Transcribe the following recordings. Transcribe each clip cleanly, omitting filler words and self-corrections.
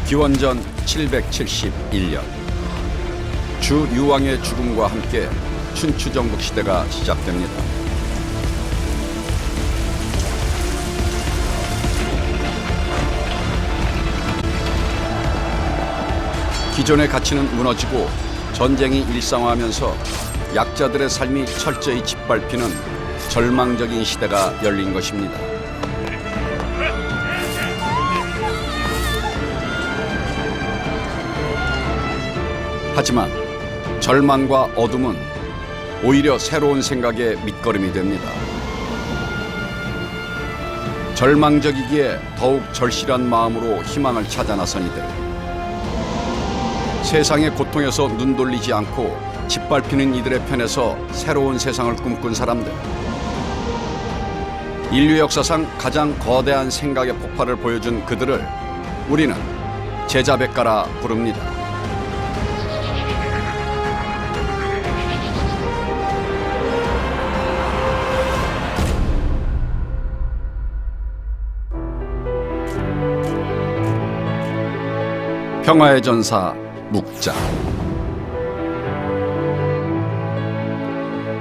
기원전 771년 주 유왕의 죽음과 함께 춘추전국 시대가 시작됩니다. 기존의 가치는 무너지고 전쟁이 일상화하면서 약자들의 삶이 철저히 짓밟히는 절망적인 시대가 열린 것입니다. 하지만 절망과 어둠은 오히려 새로운 생각의 밑거름이 됩니다. 절망적이기에 더욱 절실한 마음으로 희망을 찾아 나선 이들. 세상의 고통에서 눈 돌리지 않고 짓밟히는 이들의 편에서 새로운 세상을 꿈꾼 사람들. 인류 역사상 가장 거대한 생각의 폭발을 보여준 그들을 우리는 제자백가라 부릅니다. 평화의 전사 묵자.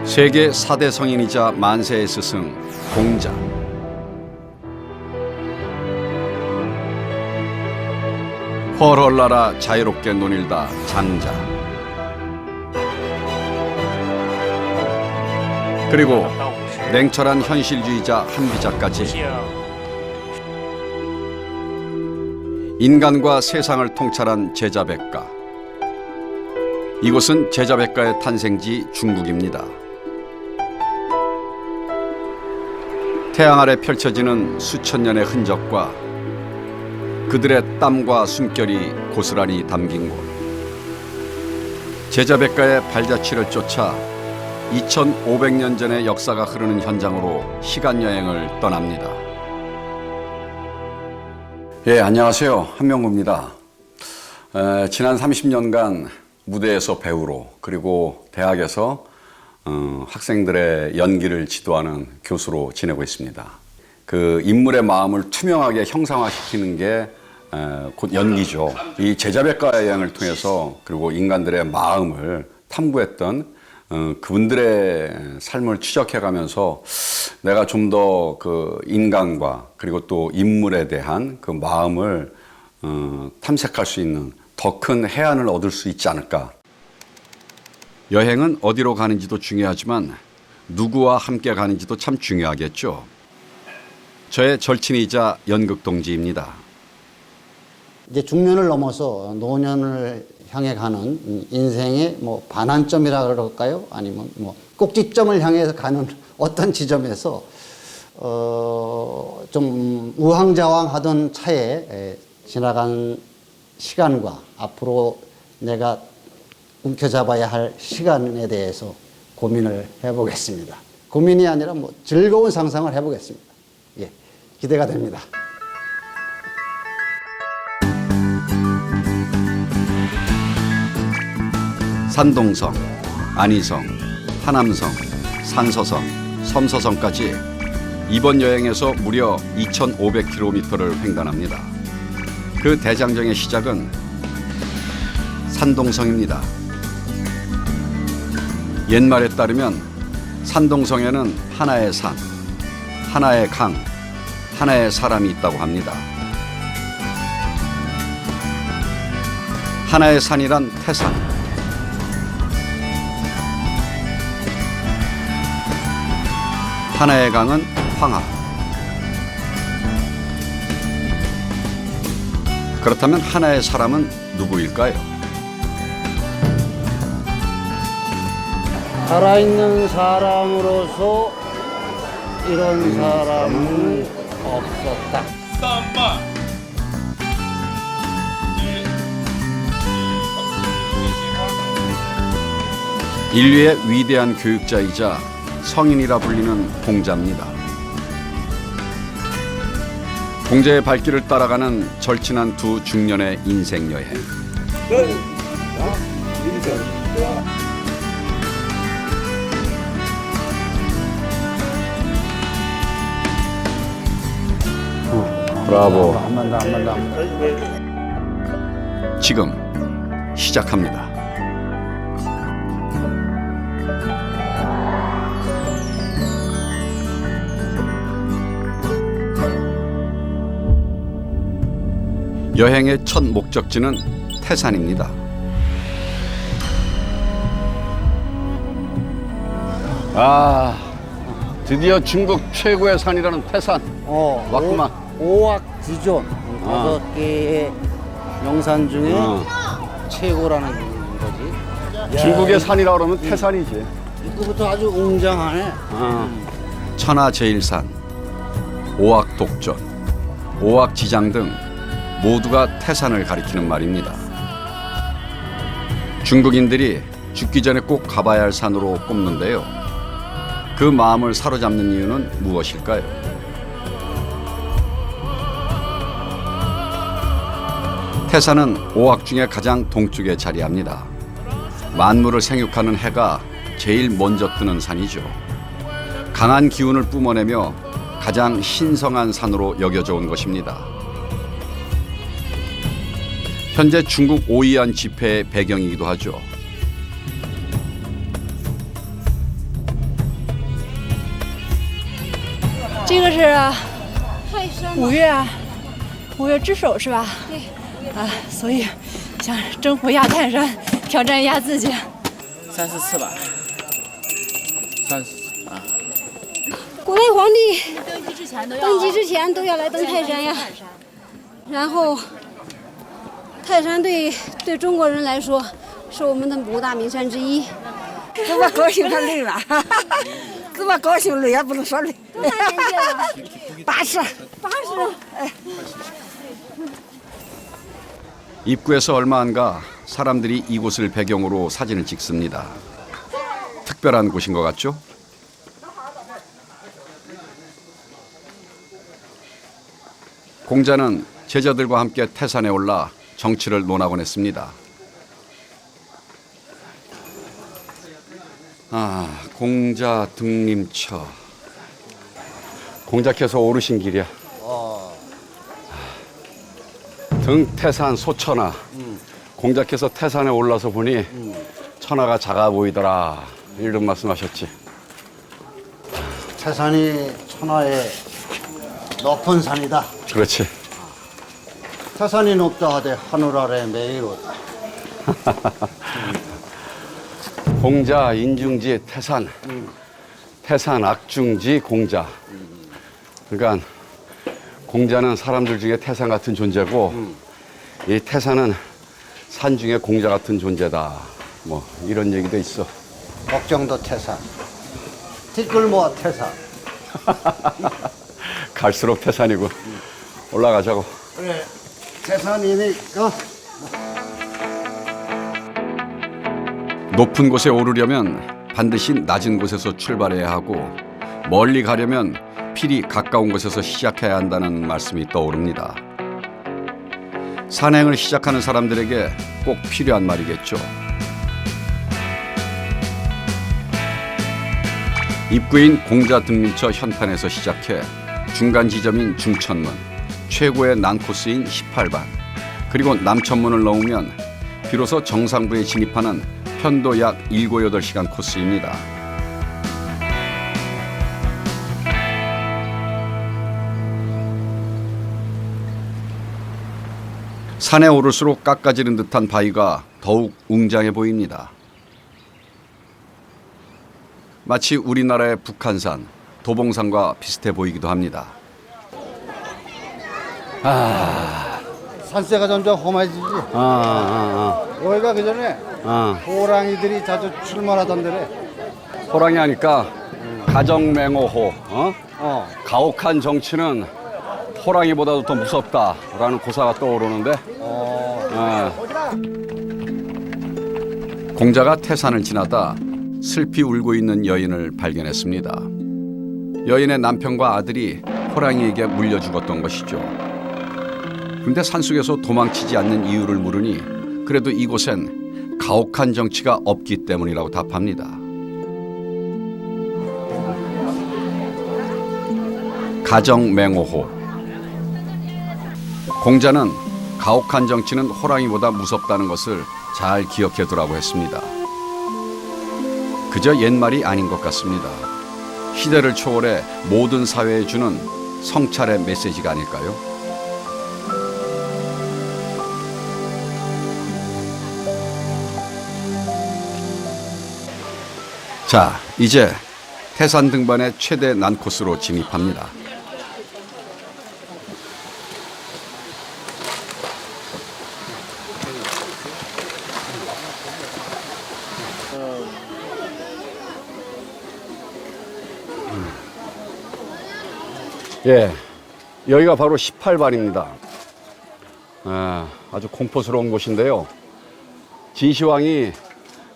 세계 4대 성인이자 만세의 스승 공자. 헐헐나라 자유롭게 논일다 장자. 그리고 냉철한 현실주의자 한비자까지 인간과 세상을 통찰한 제자백가. 이곳은 제자백가의 탄생지 중국입니다. 태양 아래 펼쳐지는 수천 년의 흔적과 그들의 땀과 숨결이 고스란히 담긴 곳. 제자백가의 발자취를 쫓아 2500년 전의 역사가 흐르는 현장으로 시간여행을 떠납니다. 예, 안녕하세요. 한명구입니다. 지난 30년간 무대에서 배우로 그리고 대학에서 학생들의 연기를 지도하는 교수로 지내고 있습니다. 그 인물의 마음을 투명하게 형상화시키는 게 곧 연기죠. 이 제자백가 여행을 통해서 그리고 인간들의 마음을 탐구했던 그분들의 삶을 추적해가면서 내가 좀 더 그 인간과 그리고 또 인물에 대한 그 마음을 탐색할 수 있는 더 큰 해안을 얻을 수 있지 않을까. 여행은 어디로 가는지도 중요하지만 누구와 함께 가는지도 참 중요하겠죠. 저의 절친이자 연극 동지입니다. 이제 중년을 넘어서 노년을 향해 가는 인생의 뭐 반환점이라 그럴까요? 아니면 뭐 꼭지점을 향해서 가는 어떤 지점에서 좀 우왕좌왕하던 차에 지나간 시간과 앞으로 내가 움켜잡아야 할 시간에 대해서 고민을 해보겠습니다. 고민이 아니라 뭐 즐거운 상상을 해보겠습니다. 예, 기대가 됩니다. 산동성, 안희성, 하남성, 산서성, 섬서성까지 이번 여행에서 무려 2,500km를 횡단합니다. 그 대장정의 시작은 산동성입니다. 옛말에 따르면 산동성에는 하나의 산, 하나의 강, 하나의 사람이 있다고 합니다. 하나의 산이란 태산, 하나의 강은 황하. 그렇다면 하나의 사람은 누구일까요? 살아있는 사람으로서 이런 사람은 없었다. 인류의 위대한 교육자이자 성인이라 불리는 공자입니다. 공자의 발길을 따라가는 절친한 두 중년의 인생 여행. 브라보. 한 번 더. 지금 시작합니다. 여행의 첫 목적지는 태산입니다. 아, 드디어 중국 최고의 산이라는 태산. 왔구만. 오악지존 5개의 명산 중에 최고라는 거지. 중국의 산이라 그러면 태산이지. 입구부터 아주 웅장하네. 천하제일산, 오악독전, 오악지장 등 모두가 태산을 가리키는 말입니다. 중국인들이 죽기 전에 꼭 가봐야 할 산으로 꼽는데요. 그 마음을 사로잡는 이유는 무엇일까요? 태산은 오악 중에 가장 동쪽에 자리합니다. 만물을 생육하는 해가 제일 먼저 뜨는 산이죠. 강한 기운을 뿜어내며 가장 신성한 산으로 여겨져 온 것입니다. 현재 중국 오이안 집회의 배경이기도 하죠.这个是5月之首是吧？对。所以想征服一下泰山，挑战一下自己。3、4次吧，3、4次啊。古代皇帝登基之前都要来登泰山呀。然后，泰山对中国人来说是我们的5大名山之一。这么高兴还累了，这么高兴累也不能说累。多大年纪了80。 80。 입구에서 얼마 안 가 사람들이 이곳을 배경으로 사진을 찍습니다. 특별한 곳인 것 같죠? 공자는 제자들과 함께 태산에 올라 정치를 논하곤 했습니다. 공자 등림처. 공자께서 오르신 길이야. 등태산 소천하. 공자께서 태산에 올라서 보니 천하가 작아 보이더라, 이런 말씀하셨지. 태산이 천하의 높은 산이다. 그렇지. 태산이 높다 하되 하늘 아래 매이로다. 공자 인중지 태산, 태산 악중지 공자. 그러니까 공자는 사람들 중에 태산 같은 존재고, 이 태산은 산 중에 공자 같은 존재다, 뭐 이런 얘기도 있어. 걱정도 태산, 티끌모아 태산. 갈수록 태산이고. 올라가자고. 그래, 태산이니까. 높은 곳에 오르려면 반드시 낮은 곳에서 출발해야 하고, 멀리 가려면 필히 가까운 곳에서 시작해야 한다는 말씀이 떠오릅니다. 산행을 시작하는 사람들에게 꼭 필요한 말이겠죠. 입구인 공자 등림처 현판에서 시작해 중간 지점인 중천문, 최고의 난코스인 18반, 그리고 남천문을 넘으면 비로소 정상부에 진입하는 편도 약 7, 8시간 코스입니다. 산에 오를수록 깎아지는 듯한 바위가 더욱 웅장해 보입니다. 마치 우리나라의 북한산, 도봉산과 비슷해 보이기도 합니다. 산세가 점점 험해지지. 여기가 그 전에 호랑이들이 자주 출몰하던 데래. 호랑이 하니까 가정맹호호, 가혹한 정치는 호랑이보다도 더 무섭다라는 고사가 떠오르는데, 공자가 태산을 지나다 슬피 울고 있는 여인을 발견했습니다. 여인의 남편과 아들이 호랑이에게 물려 죽었던 것이죠. 그런데 산속에서 도망치지 않는 이유를 물으니 그래도 이곳엔 가혹한 정치가 없기 때문이라고 답합니다. 가정맹호호. 공자는 가혹한 정치는 호랑이보다 무섭다는 것을 잘 기억해 두라고 했습니다. 그저 옛말이 아닌 것 같습니다. 시대를 초월해 모든 사회에 주는 성찰의 메시지가 아닐까요? 자, 이제 태산 등반의 최대 난코스로 진입합니다. 예, 여기가 바로 18반입니다. 아주 공포스러운 곳인데요. 진시황이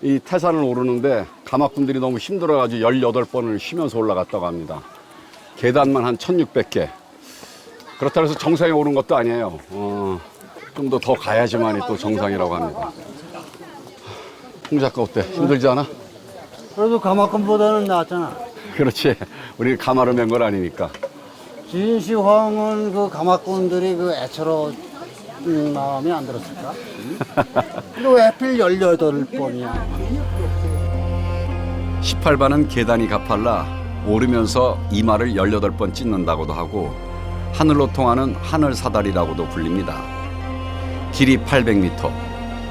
이 태산을 오르는데 가마꾼들이 너무 힘들어가지고 18번을 쉬면서 올라갔다고 합니다. 계단만 한 1600개. 그렇다고 해서 정상에 오른 것도 아니에요. 좀 더 가야지만이 또 정상이라고 합니다. 홍 작가 어때? 힘들지 않아? 그래도 가마꾼보다는 낫잖아. 그렇지. 우리 가마를 맨 건 아니니까. 진시황은 그 가마꾼들이 그 애처로 마음이 안 들었을까? 근데 왜 하필 18번이야? 18반은 계단이 가팔라 오르면서 이마를 18번 찢는다고도 하고 하늘로 통하는 하늘사다리라고도 불립니다. 길이 800m,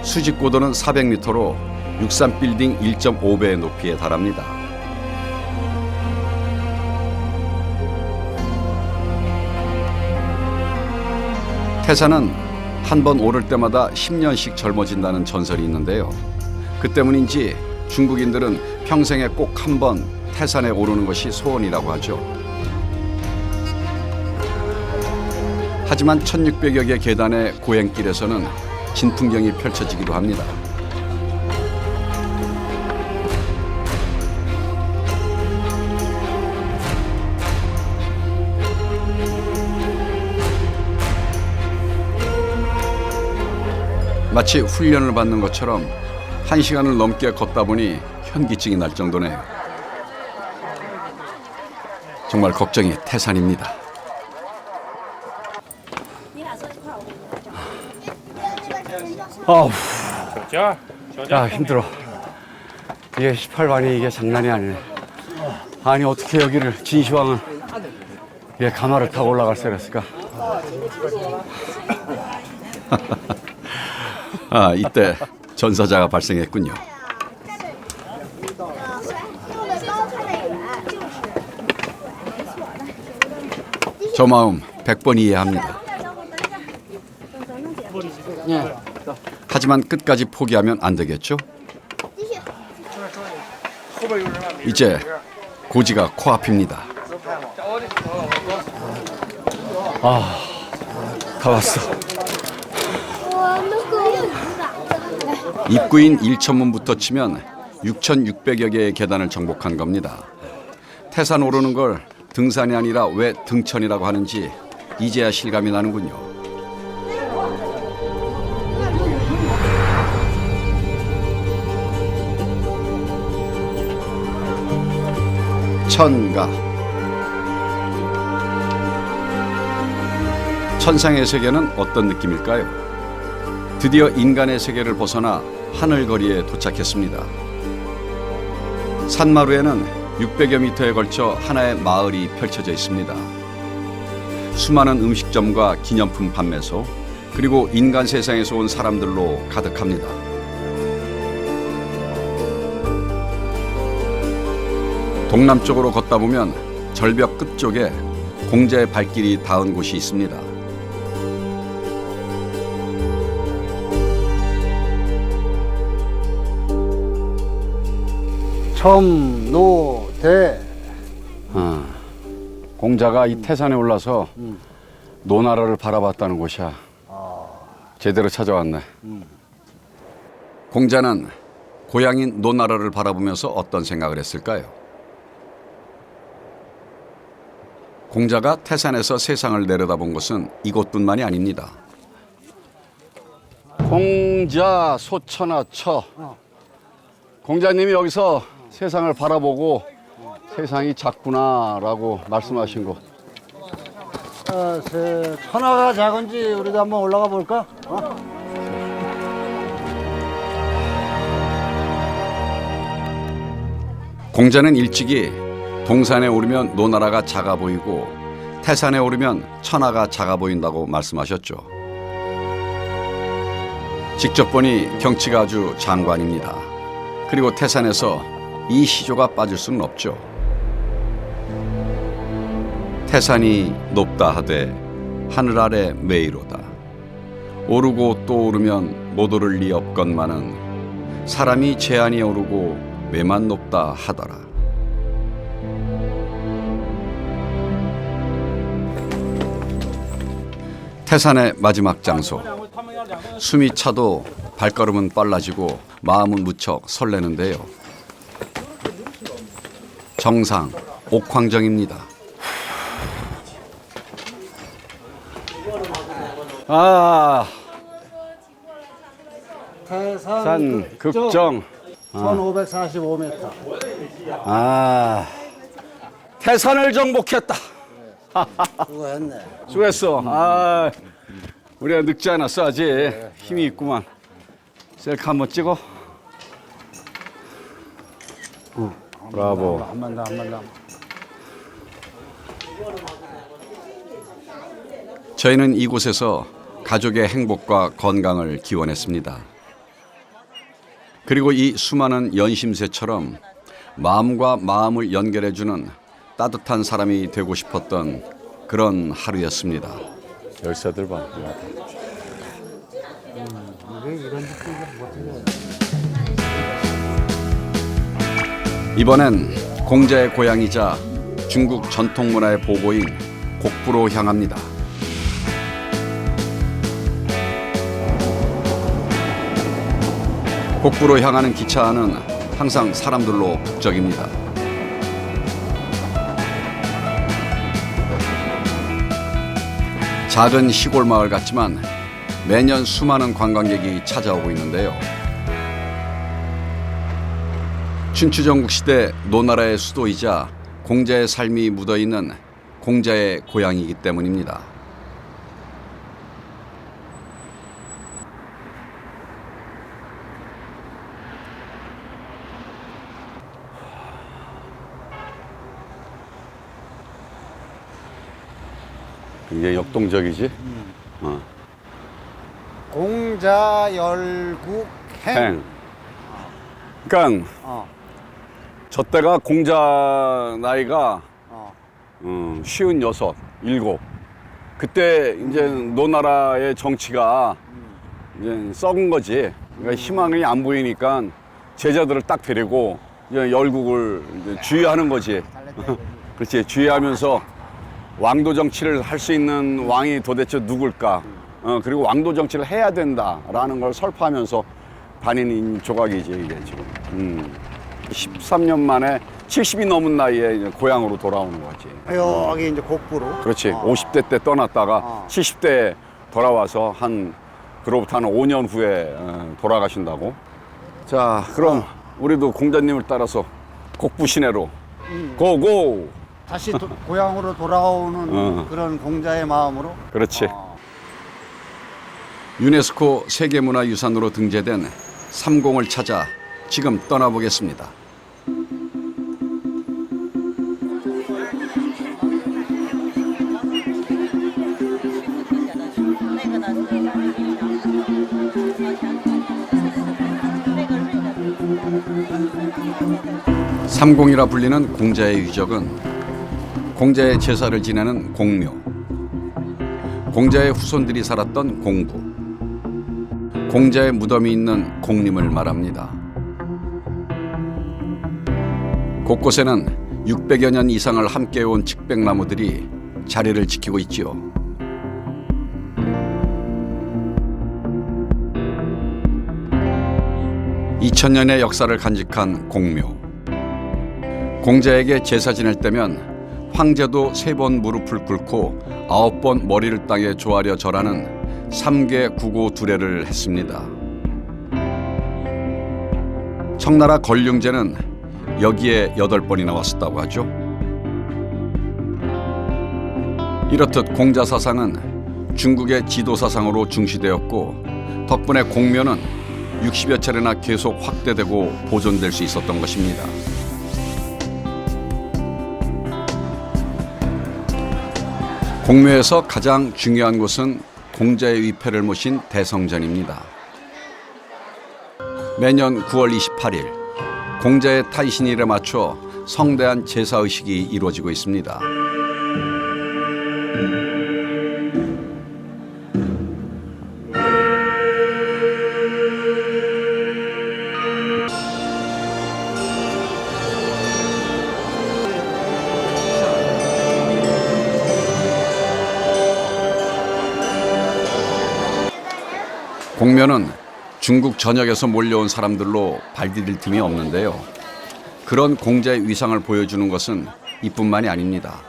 수직고도는 400m로 63빌딩 1.5배의 높이에 달합니다. 태산은 한 번 오를 때마다 10년씩 젊어진다는 전설이 있는데요. 그 때문인지 중국인들은 평생에 꼭 한 번 태산에 오르는 것이 소원이라고 하죠. 하지만 1600여 개 계단의 고행길에서는 진풍경이 펼쳐지기도 합니다. 마치 훈련을 받는 것처럼 1시간을 넘게 걷다 보니 현기증이 날 정도네요. 정말 걱정이 태산입니다. 아우, 야 힘들어. 이게 18반이 이게 장난이 아니네. 아니 어떻게 여기를 진시황은 가마를 타고 올라갈 수 있을까? 아, 이때 전사자가 발생했군요. 저 마음 100번 이해합니다. 하지만 끝까지 포기하면 안 되겠죠? 이제 고지가 코앞입니다. 아, 다 왔어. 입구인 1천문부터 치면 6,600여 개의 계단을 정복한 겁니다. 태산 오르는 걸 등산이 아니라 왜 등천이라고 하는지 이제야 실감이 나는군요. 천가. 천상의 세계는 어떤 느낌일까요? 드디어 인간의 세계를 벗어나 하늘거리에 도착했습니다. 산마루에는 600여 미터에 걸쳐 하나의 마을이 펼쳐져 있습니다. 수많은 음식점과 기념품 판매소, 그리고 인간 세상에서 온 사람들로 가득합니다. 동남쪽으로 걷다 보면 절벽 끝쪽에 공자의 발길이 닿은 곳이 있습니다. 첨노대. 공자가 이 태산에 올라서 노나라를 바라봤다는 곳이야. 제대로 찾아왔네. 공자는 고향인 노나라를 바라보면서 어떤 생각을 했을까요? 공자가 태산에서 세상을 내려다본 것은 이곳뿐만이 아닙니다. 공자 소천하처. 공자님이 여기서 세상을 바라보고 세상이 작구나라고 말씀하신 곳. 천하가 작은지 우리도 한번 올라가 볼까? 공자는 일찍이 동산에 오르면 노나라가 작아 보이고 태산에 오르면 천하가 작아 보인다고 말씀하셨죠. 직접 보니 경치가 아주 장관입니다. 그리고 태산에서 이 시조가 빠질 수는 없죠. 태산이 높다 하되 하늘 아래 메이로다. 오르고 또 오르면 못 오를 리 없건만은 사람이 제한이 오르고 매만 높다 하더라. 태산의 마지막 장소. 숨이 차도 발걸음은 빨라지고 마음은 무척 설레는데요. 정상 옥황정입니다. 아, 산 극정. 1545m. 아, 태산을 정복했다. 수고했네. 수고했어. 아, 우리가 늙지 않았어 아직. 힘이 있구만. 셀카 한번 찍어. 브라보. 한 번 더, 한 번 더. 저희는 이곳에서 가족의 행복과 건강을 기원했습니다. 그리고 이 수많은 연심새처럼 마음과 마음을 연결해주는 따뜻한 사람이 되고 싶었던 그런 하루였습니다. 열쇠들 봐. 이번엔 공자의 고향이자 중국 전통문화의 보고인 곡부로 향합니다. 곡부로 향하는 기차 안은 항상 사람들로 북적입니다. 작은 시골 마을 같지만 매년 수많은 관광객이 찾아오고 있는데요. 춘추전국 시대 노나라의 수도이자 공자의 삶이 묻어있는 공자의 고향이기 때문입니다. 이게 역동적이지? 공자 열국 행. 그러니까 저 때가 공자 나이가 56, 7. 그때 이제 노나라의 정치가 이제 썩은 거지. 그러니까 희망이 안 보이니까 제자들을 딱 데리고 이제 열국을 이제 주의하는 거지. 그렇지. 주의하면서 왕도 정치를 할 수 있는 왕이 도대체 누굴까? 그리고 왕도 정치를 해야 된다라는 걸 설파하면서 반인 조각이지 이게 지금. 13년 만에 70이 넘은 나이에 이제 고향으로 돌아오는 거지. 여기 이제 곡부로. 그렇지. 50대 때 떠났다가 70대에 돌아와서 그로부터 한 5년 후에 돌아가신다고. 자, 그럼 우리도 공자님을 따라서 곡부 시내로 고고. 다시 고향으로 돌아오는 그런 공자의 마음으로. 그렇지. 유네스코 세계문화유산으로 등재된 삼공을 찾아 지금 떠나보겠습니다. 삼공이라 불리는 공자의 유적은 공자의 제사를 지내는 공묘, 공자의 후손들이 살았던 공구, 공자의 무덤이 있는 공림을 말합니다. 곳곳에는 600여 년 이상을 함께해온 측백나무들이 자리를 지키고 있지요. (2000년의) 역사를 간직한 공묘. 공자에게 제사 지낼 때면 황제도 3번 무릎을 꿇고 9번 머리를 땅에 조아려 절하는 3개 구고 두례를 했습니다. 청나라 걸륭제는 여기에 8번이나 왔었다고 하죠. 이렇듯 공자 사상은 중국의 지도 사상으로 중시되었고 덕분에 공묘는 60여 차례나 계속 확대되고 보존될 수 있었던 것입니다. 공묘에서 가장 중요한 곳은 공자의 위패를 모신 대성전입니다. 매년 9월 28일 공자의 탄신일에 맞춰 성대한 제사의식이 이루어지고 있습니다. 공묘는 중국 전역에서 몰려온 사람들로 발디딜 틈이 없는데요. 그런 공자의 위상을 보여주는 것은 이뿐만이 아닙니다.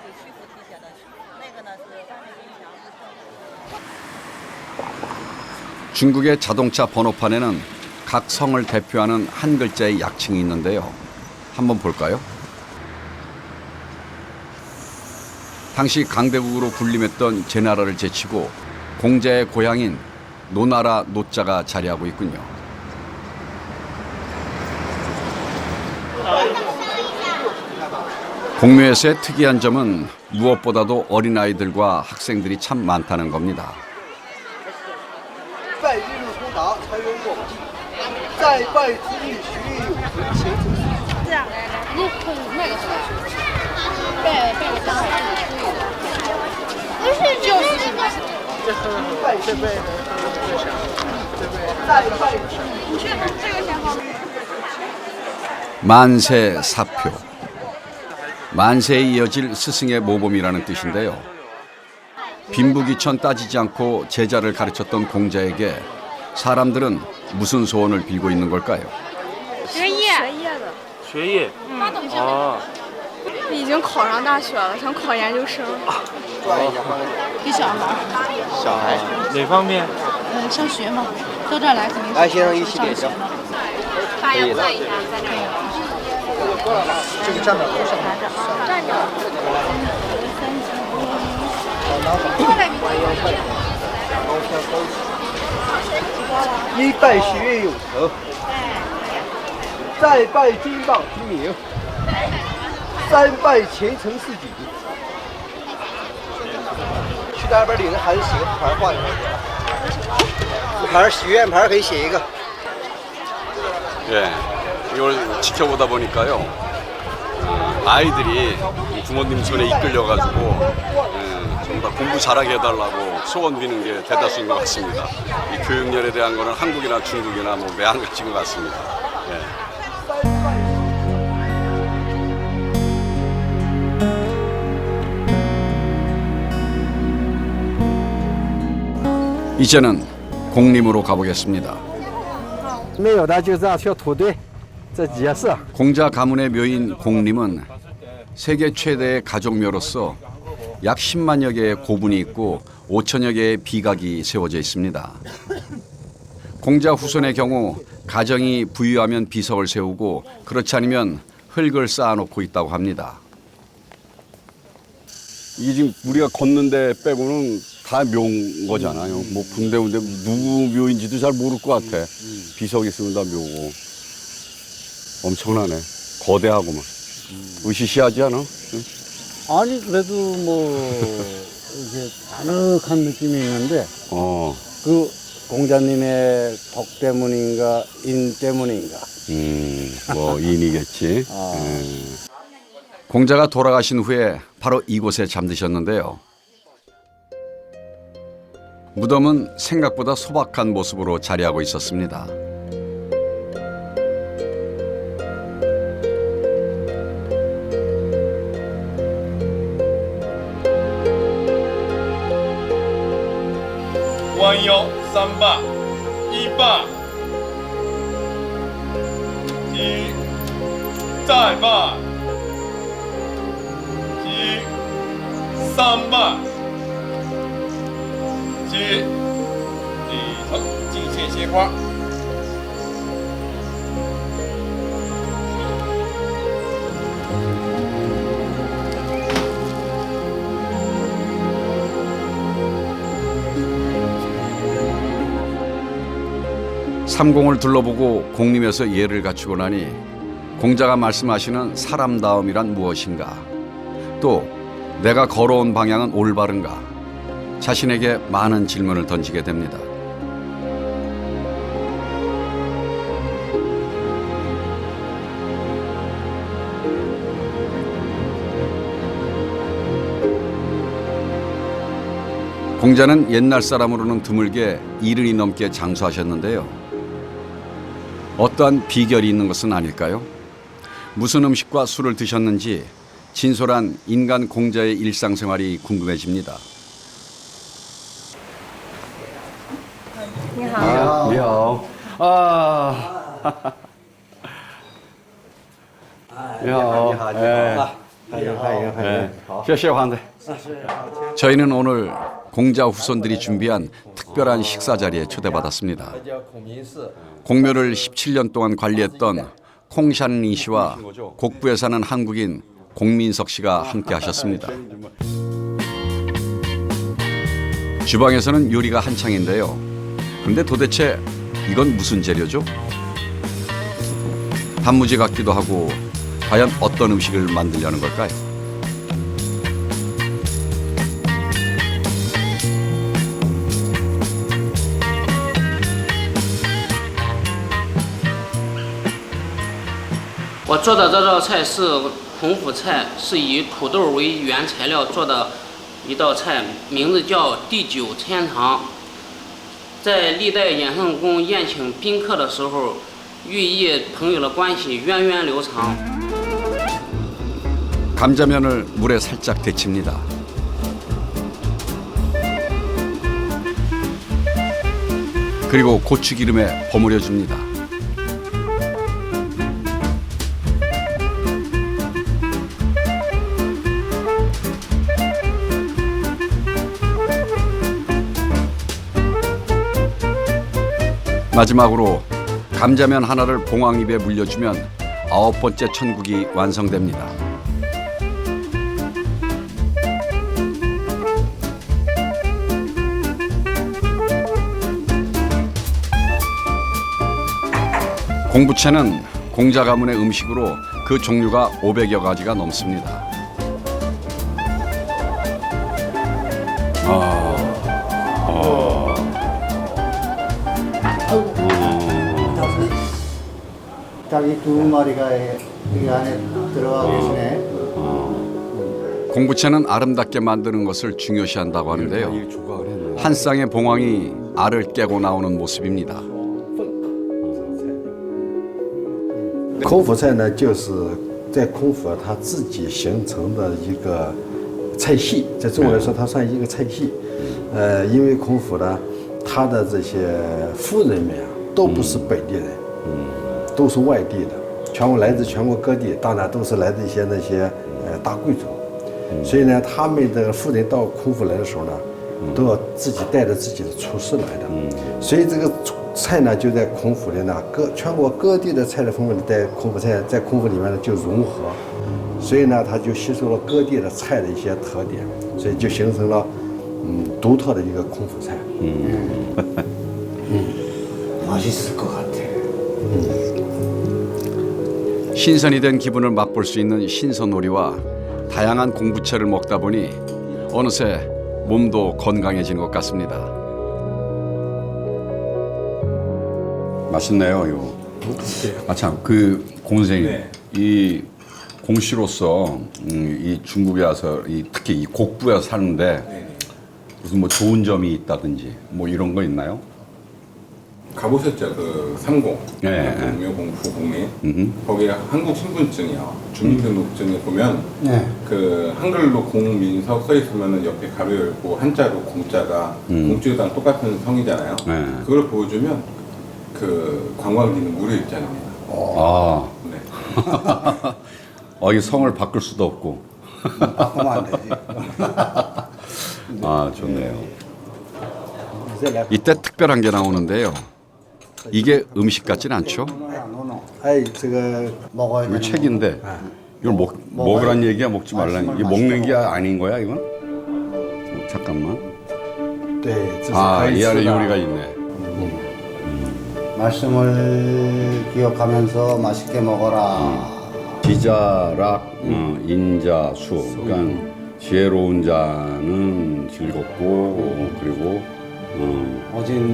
중국의 자동차 번호판에는 각 성을 대표하는 한 글자의 약칭이 있는데요. 한번 볼까요? 당시 강대국으로 군림했던 제나라를 제치고 공자의 고향인 노나라 노자가 자리하고 있군요. 공묘에서의 특이한 점은 무엇보다도 어린아이들과 학생들이 참 많다는 겁니다. 만세 사표. 만세에 이어질 스승의 모범이라는 뜻인데요. 빈부귀천 따지지 않고 제자를 가르쳤던 공자에게 사람들은 무슨 소원을 빌고 있는 걸까요? 学业。啊。已经考上大学了，想考研究生。给小孩。小孩。哪方面？上学嘛，到这儿来肯定是。来，先生一起点灯。发扬在一下，在这儿。这个站着，站着。一拜学业有成，再拜金榜题名，三拜前程似锦。去那边领着孩子写个牌画一个，牌许愿牌可以写一个。 예, 이걸 지켜보다 보니까요. 아이들이 부모님 손에 이끌려가지고 전부 다 공부 잘하게 해달라고 소원 비는 게 대다수인 것 같습니다. 이 교육열에 대한 거는 한국이나 중국이나 뭐 매한가지인 것 같습니다. 이제는 공림으로 가보겠습니다. 没有的就这样去土堆，这也是。 공자 가문의 묘인 공림은 세계 최대의 가족묘로서 약 10만여 개의 고분이 있고 5천여 개의 비각이 세워져 있습니다. 공자 후손의 경우 가정이 부유하면 비석을 세우고 그렇지 않으면 흙을 쌓아놓고 있다고 합니다. 이게 지금 우리가 걷는데 빼고는 다 묘인 거잖아요. 뭐 군데군데 누구 묘인지도 잘 모를 것 같아. 비석 있으면 다 묘고. 엄청나네. 거대하고만. 으시시하지 않아? 아니 그래도 뭐 이게 아늑한 느낌이 있는데 그 공자님의 덕 때문인가 인 때문인가 뭐 인이겠지. 공자가 돌아가신 후에 바로 이곳에 잠드셨는데요. 무덤은 생각보다 소박한 모습으로 자리하고 있었습니다. 원요 3바 1바 一再拜一三拜接礼成敬献鲜花。 삼공을 둘러보고 공림에서 예를 갖추고 나니 공자가 말씀하시는 사람다움이란 무엇인가? 또 내가 걸어온 방향은 올바른가? 자신에게 많은 질문을 던지게 됩니다. 공자는 옛날 사람으로는 드물게 70이 넘게 장수하셨는데요. 어떠한 비결이 있는 것은 아닐까요? 무슨 음식과 술을 드셨는지 진솔한 인간 공자의 일상생활이 궁금해집니다. 你好，你好啊，你好，谢谢皇帝。 저희는 오늘 공자 후손들이 준비한 특별한 식사 자리에 초대받았습니다. 공묘를 17년 동안 관리했던 콩샨리 씨와 곡부에 사는 한국인 공민석 씨가 함께 하셨습니다. 주방에서는 요리가 한창인데요. 그런데 도대체 이건 무슨 재료죠? 단무지 같기도 하고 과연 어떤 음식을 만들려는 걸까요?我做的这道菜是孔府菜，是以土豆为原材料做的一道菜，名字叫地久天长。在历代衍圣公宴请宾客的时候，寓意朋友的关系源远流长。 감자면을 물에 살짝 데칩니다. 그리고 고추기름에 버무려 줍니다. 마지막으로 감자면 하나를 봉황잎에 물려주면 9번째 천국이 완성됩니다. 공부채는 공자 가문의 음식으로 그 종류가 500여 가지가 넘습니다. 닭이 2마리가 이 안에 들어가 계시네. 공부채는 아름답게 만드는 것을 중요시한다고 하는데요. 한 쌍의 봉황이 알을 깨고 나오는 모습입니다. 孔府菜呢，就是在孔府他自己形成的一个菜系，在中国来说，它算一个菜系。因为孔府呢，他的这些夫人们啊，都不是本地人，都是外地的，来自全国各地，当然都是来自一些那些大贵族。所以呢，他们的夫人到孔府来的时候呢，都要自己带着自己的厨师来的。所以这个 菜呢，就在孔府里呢，全国各地的菜的风味在孔府菜在孔府里面呢就融合，所以呢，它就吸收了各地的菜的一些特点，所以就形成了独特的一个孔府菜。 맛있을 것 같아. 신선이 된 기분을 맛볼 수 있는 신선오리와 다양한 공부채를 먹다 보니 어느새 몸도 건강해진 것 같습니다. 맛있네요, 이거. 아, 참, 그, 공 선생님. 네. 이 공씨로서 이 중국에 와서 특히 이 곡부에 사는데 무슨 뭐 좋은 점이 있다든지 뭐 이런 거 있나요? 가보셨죠? 그 30. 네. 공묘공부 공리. 거기에 한국 신분증이요. 주민등록증에 보면 그 한글로 공민석 써 있으면 옆에 가로 열고 한자로 공자가 공주랑 똑같은 성이잖아요. 네. 그걸 보여주면 그 관광지는 무료 입장입니다. 아. 네. 이 성을 바꿀 수도 없고. 바꾸면 안 되지. 아, 좋네요. 이때 특별한 게 나오는데요. 이게 음식 같진 않죠? 哎，这个 먹어야 이거 되는 책인데 이걸 먹으란 얘기야, 먹지 말란. 이게 먹는 게 아닌 거야, 이건? 잠깐만. 对，这是 아, 可以 이 吃 안에 的。 요리가 있네. 말씀을 기억하면서 맛있게 먹어라. 지자락, 인자수. 그러니까 지혜로운 자는 즐겁고 그리고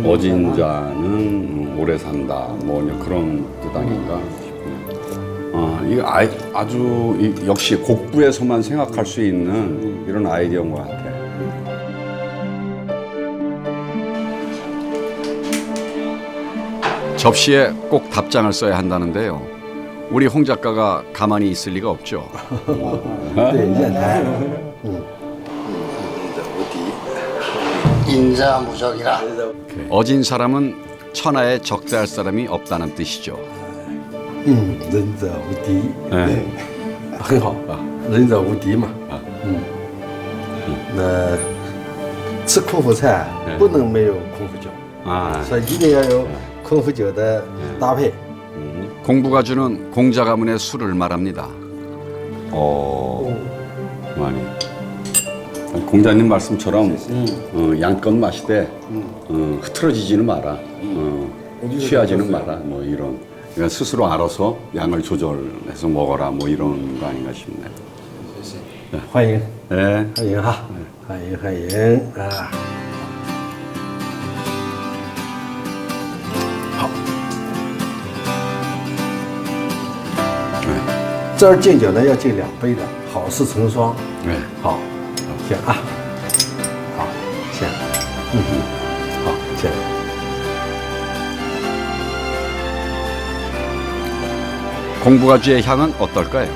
어진 자는 오래 산다. 뭐 그런 뜻 아닌가 싶네요. 이거 아주 역시 곡부에서만 생각할 수 있는 이런 아이디어인 것 같아. 접시에 꼭 답장을 써야 한다는데요. 우리 홍 작가가 가만히 있을 리가 없죠. 对，砚台， 인자무적이라. 어진 사람은 천하에 적대할 사람이 없다는 뜻이죠. 仁者无敌， 네. 很好啊，仁者无敌嘛。那吃空腹菜不能没有空腹酒， 아, 所以一定要有空腹酒的搭配。 공부가 주는 공자 가문의 술을 말합니다. 많이. 공자님 말씀처럼 양껏 마시되 흐트러지지는 마라. 취하지는 마라. 뭐 이런. 그러니까 스스로 알아서 양을 조절해서 먹어라. 뭐 이런 거 아닌가 싶네요. 欢迎， 네. 欢迎哈，欢迎欢迎啊！好，这儿敬酒呢要敬2杯的，好事成双。 네. 好，行啊，好，行，好，行。 공부가주의 향은 어떨까요?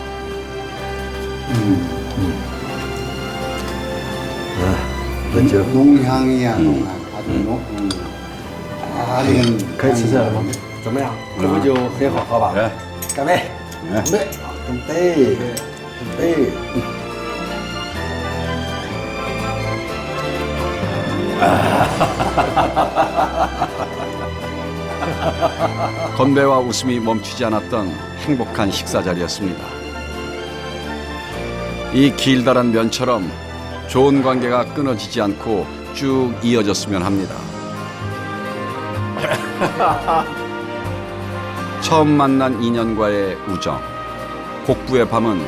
那就 농향이야, 농향. 아주 아주 可以吃这了吗？怎么样？空腹酒很好喝吧？ 네. 干杯！ 네. 干杯！干杯！干杯！ 건배와 웃음이 멈추지 않았던 행복한 식사 자리였습니다. 이 길다란 면처럼 좋은 관계가 끊어지지 않고 쭉 이어졌으면 합니다. 처음 만난 인연과의 우정, 곡부의 밤은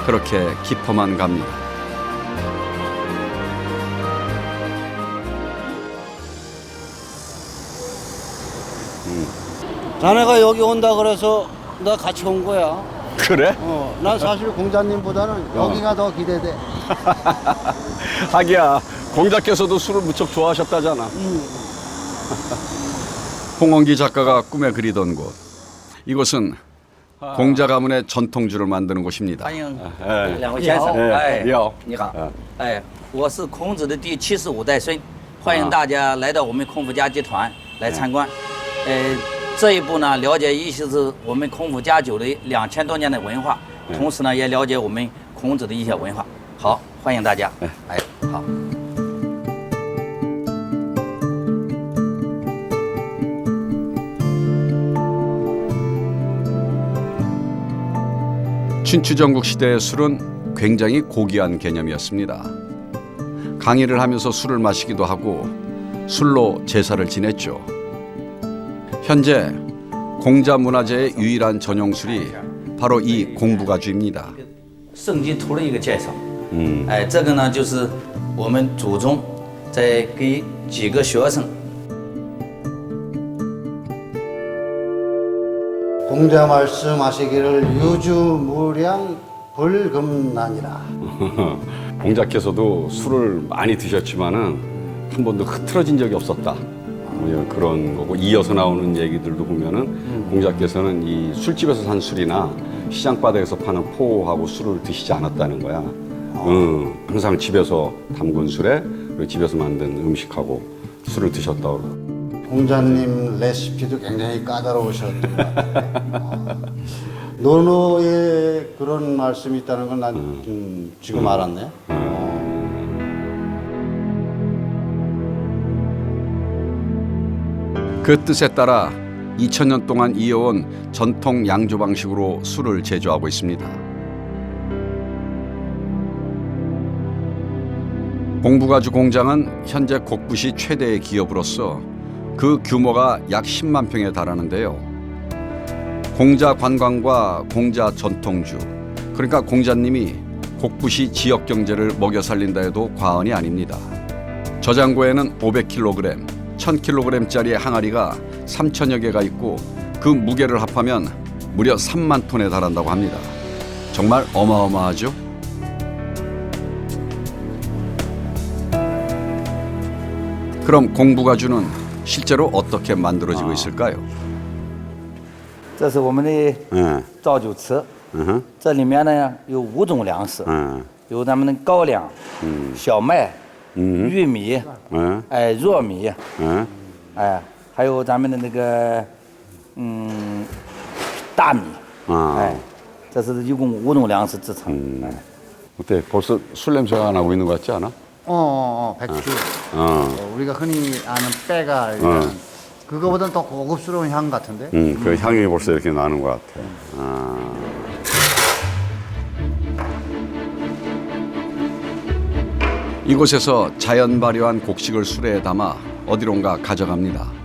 그렇게 깊어만 갑니다. 자네가 여기 온다 그래서 나 같이 온 거야. 그래? 난 사실 공자님보다는 여기가 더 기대돼. 하기야, 공자께서도 술을 무척 좋아하셨다잖아. 홍원기 작가가 꿈에 그리던 곳. 이곳은 공자 가문의 전통주를 만드는 곳입니다. 欢迎两位先生，你好，你好，我是孔子的第75代孙，欢迎大家来到我们孔府家集团来参观。这一步呢，了解一些是我们孔府家酒的2000多年的文化，同时呢，也了解我们孔子的一些文化。好，欢迎大家。好。 춘추전국 시대의 술은 굉장히 고귀한 개념이었습니다. 강의를 하면서 술을 마시기도 하고 술로 제사를 지냈죠. 현재 공자 문화재의 유일한 전용술이 바로 이 공부가주입니다. 圣经图的一个介绍，这个呢就是我们祖宗在给几个学生。 공자 말씀하시기를 유주무량 불금난이라. 공자께서도 술을 많이 드셨지만은 한 번도 흐트러진 적이 없었다. 뭐 그런 거고 이어서 나오는 얘기들도 보면은 공자께서는 이 술집에서 산 술이나 시장바닥에서 파는 포하고 술을 드시지 않았다는 거야. 항상 집에서 담근 술에 그리고 집에서 만든 음식하고 술을 드셨다고 그러고. 공자님 레시피도 굉장히 까다로우셨던 것 같아요. 논어에 그런 말씀이 있다는 건 난 지금 알았네. 그 뜻에 따라 2000년 동안 이어온 전통 양조 방식으로 술을 제조하고 있습니다. 공부가주 공장은 현재 곡부시 최대의 기업으로서 그 규모가 약 10만 평에 달하는데요. 공자 관광과 공자 전통주, 그러니까 공자님이 곡부시 지역 경제를 먹여 살린다 해도 과언이 아닙니다. 저장고에는 500kg, 1000kg짜리의 항아리가 3천여 개가 있고 그 무게를 합하면 무려 3만 톤에 달한다고 합니다. 정말 어마어마하죠? 그럼 공부가주는 실제로 어떻게 만들어지고 있을까요? 这是我们的造酒池，这里面呢有5种粮食，有咱们的高粱、小麦、玉米，糯米，还有咱们的那个大米，这是一共5种粮食制成。 어때? 벌써 술 냄새가 나고 있는 것 같지 않아? 백주. 우리가 흔히 아는 빼가 그거보다는 더 고급스러운 향 같은데? 그 향이 벌써 이렇게 나는 것 같아. 이곳에서 자연 발효한 곡식을 수레에 담아 어디론가 가져갑니다.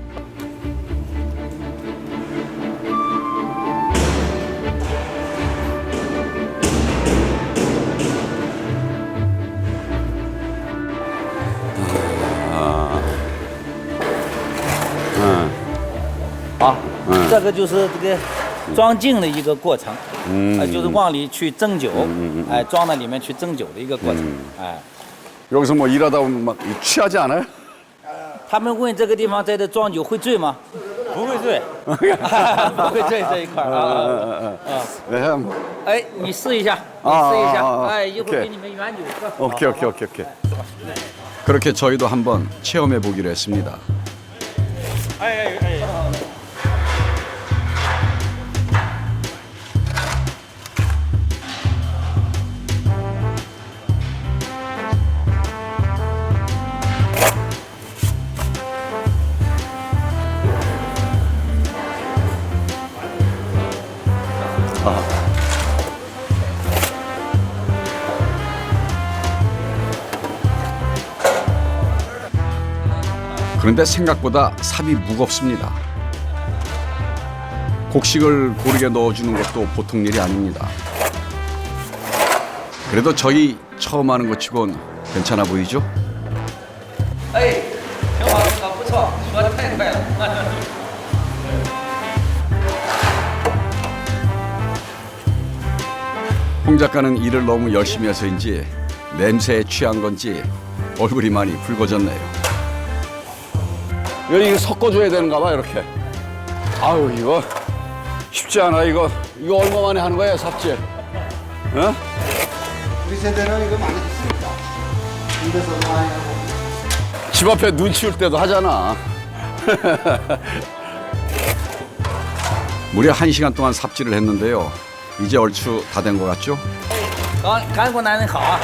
아, 这个就是这个装进的一个过程，就是往里去蒸酒，装到里面去蒸酒的一个过程， 여기서 뭐 일하다 보면 막 취하지 않아요? 他们问这个地方在这装酒会醉吗？不会醉，不会醉这一块啊。 네, 한번. 哎，你试一下，你试一下，哎，一会儿给你们原酒喝。 오케이. 그렇게 저희도 한번 체험해 보기로 했습니다. 그런데 생각보다 삽이 무겁습니다. 곡식을 고르게 넣어주는 것도 보통 일이 아닙니다. 그래도 저희 처음 하는 것 치곤 괜찮아 보이죠? 哎，挺好，挺好，不错，说的太快了。 홍 작가는 일을 너무 열심히 해서인지 냄새에 취한 건지 얼굴이 많이 붉어졌네요. 이거 섞어줘야 되는가 봐 이렇게. 아유 이거 쉽지 않아 이거 얼마 만에 하는 거야 삽질? 어? 우리 세대는 이거 많이 했습니다. 집에서 많이 하고. 집 앞에 눈 치울 때도 하잖아. 무려 1시간 동안 삽질을 했는데요. 이제 얼추 다 된 것 같죠? 韩国男人好啊！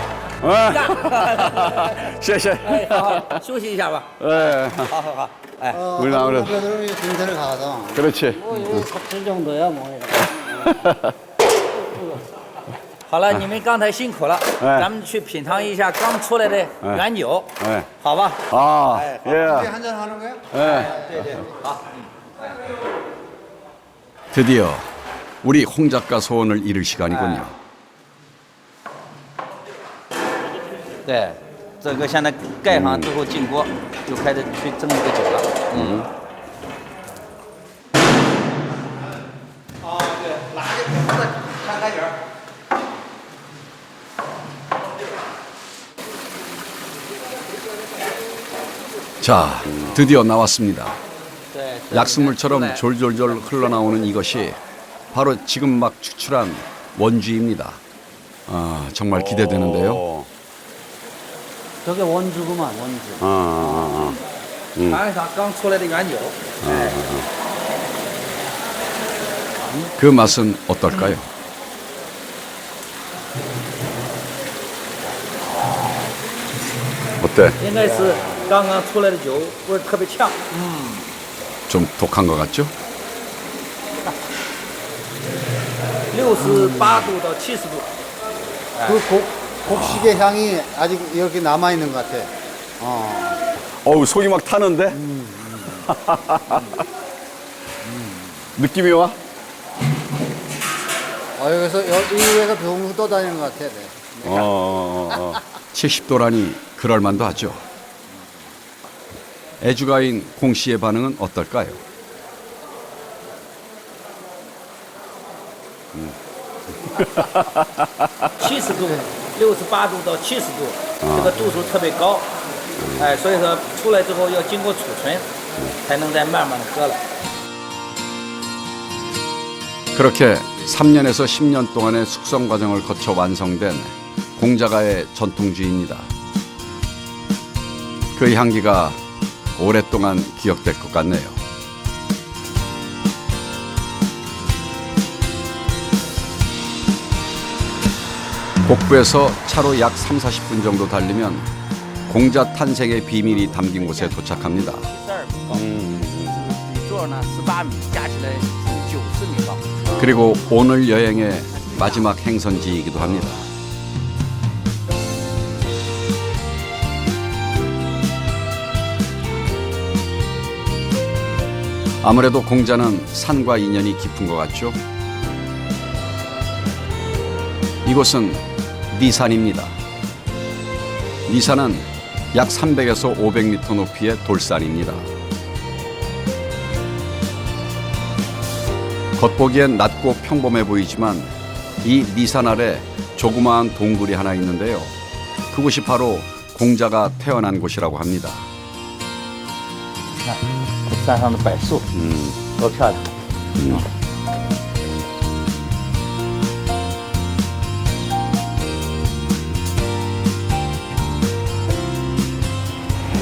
谢谢. 哎，好，休息一下吧。 네. 好，哎。 우리 아무래도 남자들은 군대를 가서. 그렇지. 뭐 삽질 정도야 뭐. 好了，你们刚才辛苦了，咱们去品尝一下刚出来的原酒，好吧？ 아, 예. 한잔 하는 거야? 네. 对，好。 드디어 우리 홍 작가 소원을 이룰 시간이군요. 对，这个现在盖上之后进锅，就开始去蒸这个酒了。对，拿着瓶子看开眼儿。 자, 드디어 나왔습니다. 对， 약수물처럼 졸졸졸 흘러나오는 이것이 바로 지금 막 추출한 원주입니다. 아, 정말 기대되는데요. 저게 원주구만 원주. 尝一尝刚出来的原酒。 그 맛은 어떨까요? 어때? 应该是刚刚出来的酒，味儿特别呛。 좀 독한 것 같죠? 68度到70度。 그 곡식의 향이 아직 이렇게 남아 있는 것 같아. 어우 속이 막 타는데? 느낌이 와? 여기서 이후에서 병 떠다니는 것 같아. 네. 70도라니 그럴만도 하죠. 애주가인 공 씨의 반응은 어떨까요? 70度、68度到70度，这个度数特别高，哎，所以说出来之后要经过储存，才能再慢慢的喝了。 그렇게 3년에서 10년 동안의 숙성 과정을 거쳐 완성된 공자가의 전통주입니다. 그 향기가 오랫동안 기억될 것 같네요. 복부에서 차로 약 30-40분 정도 달리면 공자 탄생의 비밀이 담긴 곳에 도착합니다. 底座呢18米，加起来是90米高。 그리고 오늘 여행의 마지막 행선지이기도 합니다. 아무래도 공자는 산과 인연이 깊은 것 같죠? 이곳은 니산입니다. 니산은 약 300에서 500m 높이의 돌산입니다. 겉보기엔 낮고 평범해 보이지만 이 니산 아래 조그마한 동굴이 하나 있는데요. 그곳이 바로 공자가 태어난 곳이라고 합니다. 山上的柏树，多漂亮！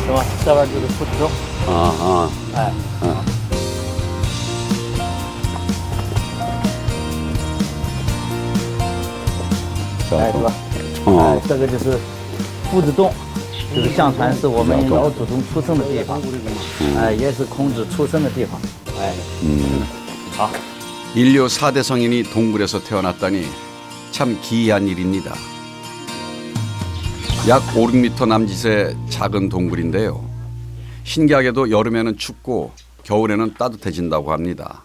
是吧？这边就是夫子洞，哎，哎，是吧？哎，这个就是夫子洞。 就是相传是我们老祖宗出生的地方，也是孔子出生的地方。好。 인류 4대 성인이 동굴에서 태어났다니 참 기이한 일입니다. 약 5, 6m 남짓의 작은 동굴인데요. 신기하게도 여름에는 춥고 겨울에는 따뜻해진다고 합니다.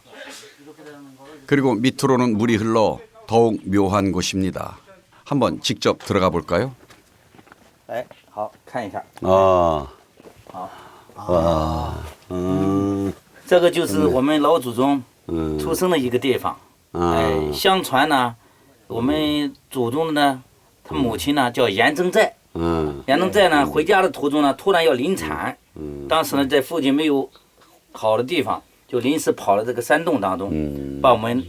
그리고 밑으로는 물이 흘러 더욱 묘한 곳입니다. 한번 직접 들어가 볼까요? 哎，好看一下。 아, 这个就是我们老祖宗出生的一个地方。哎，相传呢，我们祖宗呢，他母亲呢叫颜征在。颜征在呢回家的途中呢，突然要临产，当时呢在附近没有好的地方，就临时跑到这个山洞当中，把我们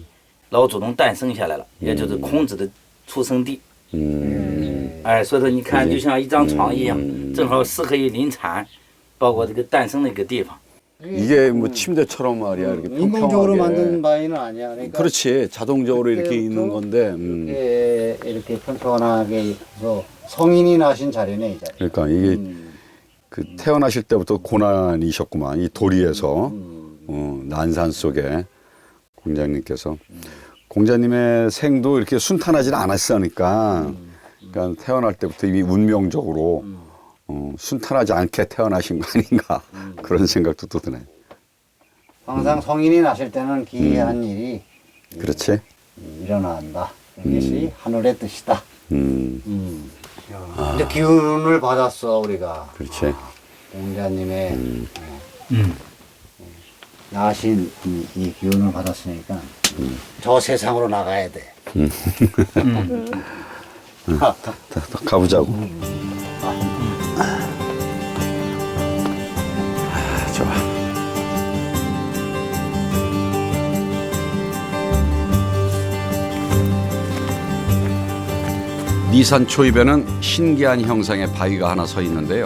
老祖宗诞生下来了，也就是孔子的出生地。 哎，所以说你看，就像一张床一样，正好适合于临产，包括这个诞生的一个地方。 이게 뭐 침대처럼 말이야 이렇게 인공적으로 평평하게. 만든 바위는 아니야. 그러니까 그렇지 자동적으로 이렇게 있는 건데. 이렇게 편편하게 해서 성인이 나신 자리네 이 자리. 그러니까 이게 그 태어나실 때부터 고난이셨구만 이 도리에서 난산 속에 공자님께서 공자님의 생도 이렇게 순탄하지 않았으니까 그러니까 태어날 때부터 이미 운명적으로 순탄하지 않게 태어나신 거 아닌가 그런 생각도 또 드네. 항상 성인이 나실 때는 기이한 일이 그렇지. 일어난다. 이것이 하늘의 뜻이다. 이제 기운을 받았어 우리가. 그렇지. 공자님의 나신 이 기운을 받았으니까 저 세상으로 나가야 돼. 가보자고. 좋아. 니산 초입에는 신기한 형상의 바위가 하나 서 있는데요.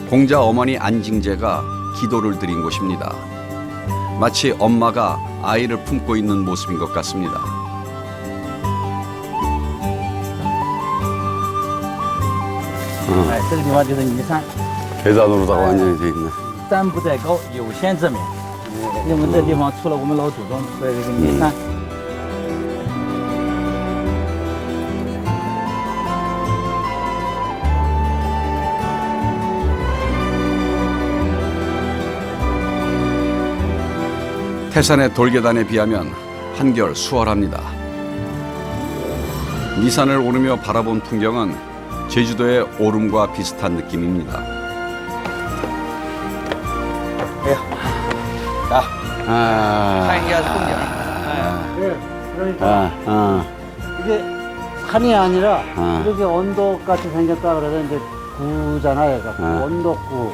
공자 어머니 안징제가 기도를 드린 곳입니다. 마치 엄마가 아이를 품고 있는 모습인 것 같습니다. 哎，这个地方就是尼山， 계단으로다가 완전히 돼 있네. 山不在高，有仙则名。因为这地方出了我们老祖宗，所以这个尼山。 아, 태산의 돌계단에 비하면 한결 수월합니다. 니산을 오르며 바라본 풍경은 제주도의 오름과 비슷한 느낌입니다. 네, 그러니까 이게 산이 아니라 이렇게 언덕같이 생겼다 그래서 이제 구잖아요. 그러니까 언덕구.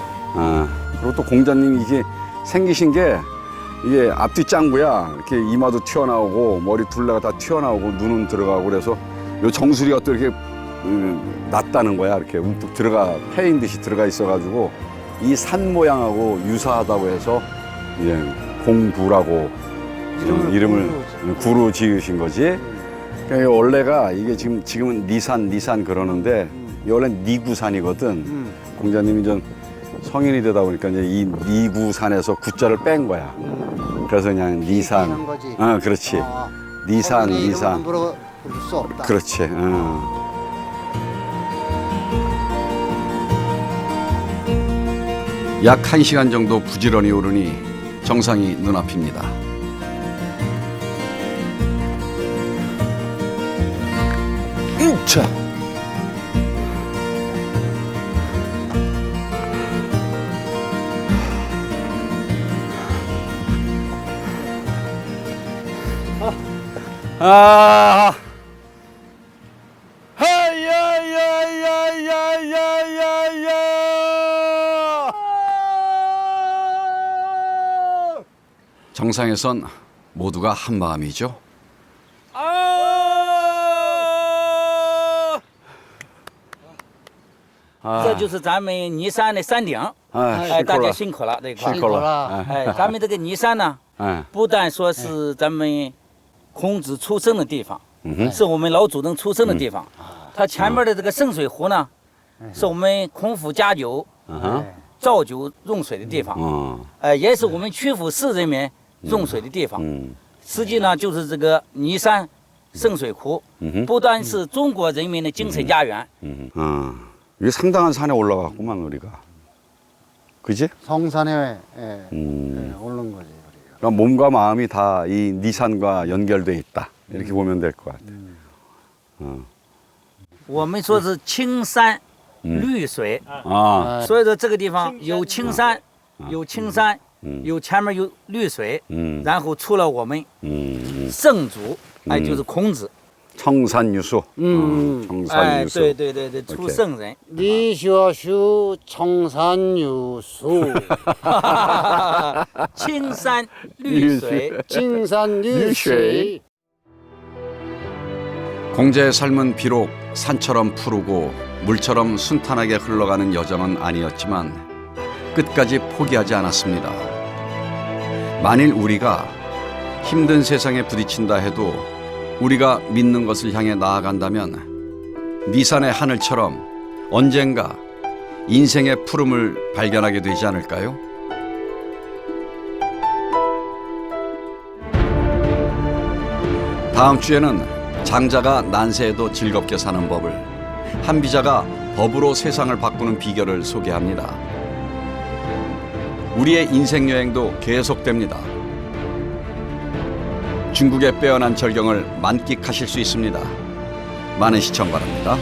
그리고 또 공자님이 이게 생기신 게 이게 앞뒤 짱구야. 이렇게 이마도 튀어나오고 머리 둘레가 다 튀어나오고 눈은 들어가고 그래서 요 정수리가 또 이렇게 낮다는 거야. 이렇게 움푹 들어가 패인 듯이 들어가 있어가지고 이 산 모양하고 유사하다고 해서 이제 공구라고 이름을 구로 지으신 거지. 그러니까 원래가 이게 지금은 니산 그러는데 원래 니구산이거든. 공자님이 좀 성인이 되다 보니까 이제 이 니구산에서 구자를 뺀 거야. 그래서 그냥 니산. 거지. 그렇지. 니산. 함부로 부를 수 없다. 그렇지. 약 1시간 정도 부지런히 오르니 정상이 눈앞입니다. 으차! 아! 정상에선 모두가 한 마음이죠. 这就是咱们尼山的山顶。大家辛苦了这一块。辛苦了。咱们这个尼山呢，不但说是咱们孔子出生的地方，是我们老祖宗出生的地方。它前面的这个圣水湖呢，是我们孔府家酒造酒用水的地方。也是我们曲阜市人民用水的地方。实际呢，就是这个尼山圣水湖，不单是中国人民的精神家园。 이게 상당한 산에 올라갔구만 우리가. 그지? 성산에 오른 거지. 그러니까 몸과 마음이 다 이 니산과 연결돼 있다. 이렇게 보면 될 것 같아. 我们说是青山绿水，所以说这个地方有青山，有前面有绿水，然后出了我们圣祖，就是孔子。 청산유수. 청산유수. 对，出圣人。李学修청산유수. 青山绿水， 青山绿水. 공자의 삶은 비록 산처럼 푸르고 물처럼 순탄하게 흘러가는 여정은 아니었지만 끝까지 포기하지 않았습니다. 만일 우리가 힘든 세상에 부딪힌다 해도 우리가 믿는 것을 향해 나아간다면 니산의 하늘처럼 언젠가 인생의 푸름을 발견하게 되지 않을까요? 다음 주에는 장자가 난세에도 즐겁게 사는 법을, 한비자가 법으로 세상을 바꾸는 비결을 소개합니다. 우리의 인생 여행도 계속됩니다. 중국의 빼어난 절경을 만끽하실 수 있습니다. 많은 시청 바랍니다.